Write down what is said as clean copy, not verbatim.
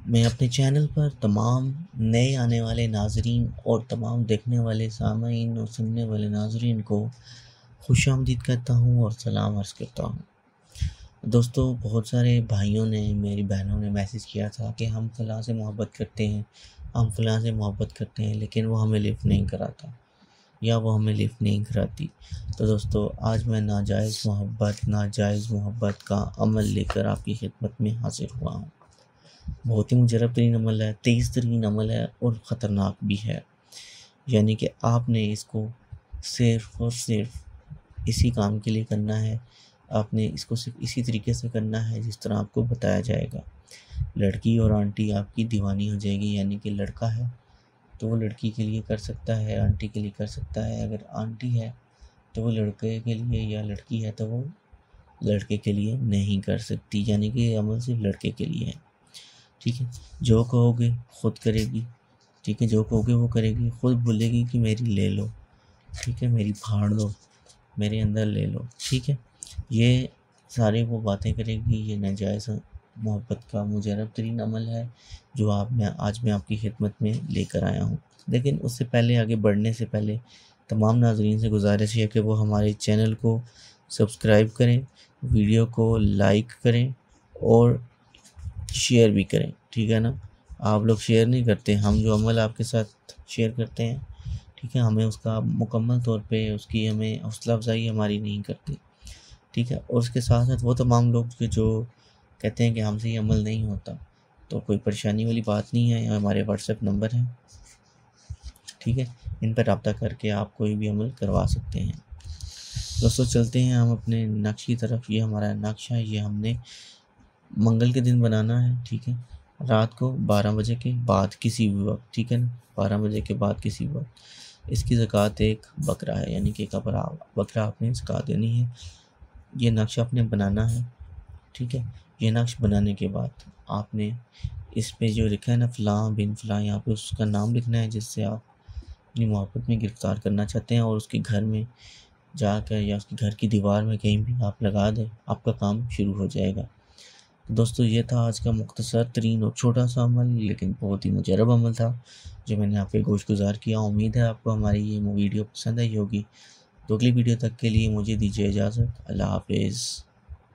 मैं अपने चैनल पर तमाम नए आने वाले नाज़रीन और तमाम देखने वाले सामीन और सुनने वाले नाज़रीन को खुशामदीद कहता हूँ और सलाम अर्ज़ करता हूँ। दोस्तों, बहुत सारे भाइयों ने, मेरी बहनों ने मैसेज किया था कि हम फ़लाँ से मोहब्बत करते हैं, हम फ़लाँ से मोहब्बत करते हैं, लेकिन वो हमें लिफ्ट नहीं कराता या वो हमें लिफ्ट नहीं कराती। तो दोस्तों, आज मैं नाजायज़ मोहब्बत का अमल लेकर आपकी खिदमत में हाज़िर हुआ हूँ। बहुत ही मुजरब तरीन अमल है, तेज़ तरीन अमल है और ख़तरनाक भी है। यानी कि आपने इसको सिर्फ़ और सिर्फ़ इसी काम के लिए करना है। आपने इसको सिर्फ़ इसी तरीके से करना है जिस तरह आपको बताया जाएगा। लड़की और आंटी आपकी दीवानी हो जाएगी, यानी कि लड़का है तो वो लड़की के लिए कर सकता है, आंटी के लिए कर सकता है। अगर आंटी है तो वो लड़के के लिए, या लड़की है तो वो लड़के के लिए नहीं कर सकती। यानी कि ये अमल सिर्फ़ लड़के के लिए है। ठीक है, जो कहोगे खुद करेगी। ठीक है, जो कहोगे वो करेगी, खुद बोलेगी कि मेरी ले लो। ठीक है, मेरी फाड़ दो, मेरे अंदर ले लो। ठीक है, ये सारी वो बातें करेगी। ये नाजायज़ मोहब्बत का मुजरब तरीन अमल है जो आज मैं आपकी खिदमत में लेकर आया हूँ। लेकिन उससे पहले, आगे बढ़ने से पहले, तमाम नाज़रीन से गुजारिश है कि वो हमारे चैनल को सब्सक्राइब करें, वीडियो को लाइक करें और शेयर भी करें। ठीक है ना? आप लोग शेयर नहीं करते, हम जो अमल आपके साथ शेयर करते हैं, ठीक है, हमें उसका मुकम्मल तौर पे उसकी हमें हौसला अफ़ज़ाई हमारी नहीं करती। ठीक है, और उसके साथ साथ वो तमाम लोग जो कहते हैं कि हमसे ये अमल नहीं होता, तो कोई परेशानी वाली बात नहीं है। हमारे व्हाट्सएप नंबर हैं, ठीक है, इन पर रब्ता करके आप कोई भी अमल करवा सकते हैं। दोस्तों, चलते हैं हम अपने नक्श की तरफ। ये हमारा नक्शा है, ये हमने मंगल के दिन बनाना है। ठीक है, रात को 12 बजे के बाद किसी भी वक्त, ठीक है ना, 12 बजे के बाद किसी भी वक्त इसकी ज़कात एक बकरा है, यानी कि एक बकरा आपने ज़कात देनी है। ये नक्शा आपने बनाना है। ठीक है, ये नक्श बनाने के बाद आपने इस पे जो लिखा है ना, फ़लाँ बिन फ़लाँ, यहाँ पे उसका नाम लिखना है जिससे आप अपनी मोहब्बत में गिरफ़्तार करना चाहते हैं, और उसके घर में जाकर या उसके घर की दीवार में कहीं भी आप लगा दें, आपका काम शुरू हो जाएगा। तो दोस्तों, ये था आज का मुख्तसर तरीन और छोटा सा अमल, लेकिन बहुत ही मुजरब अमल था जो मैंने आप पे गोशगुज़ार किया। उम्मीद है आपको हमारी ये वीडियो पसंद आई होगी। तो अगली वीडियो तक के लिए मुझे दीजिए इजाज़त। अल्लाह हाफ़िज़।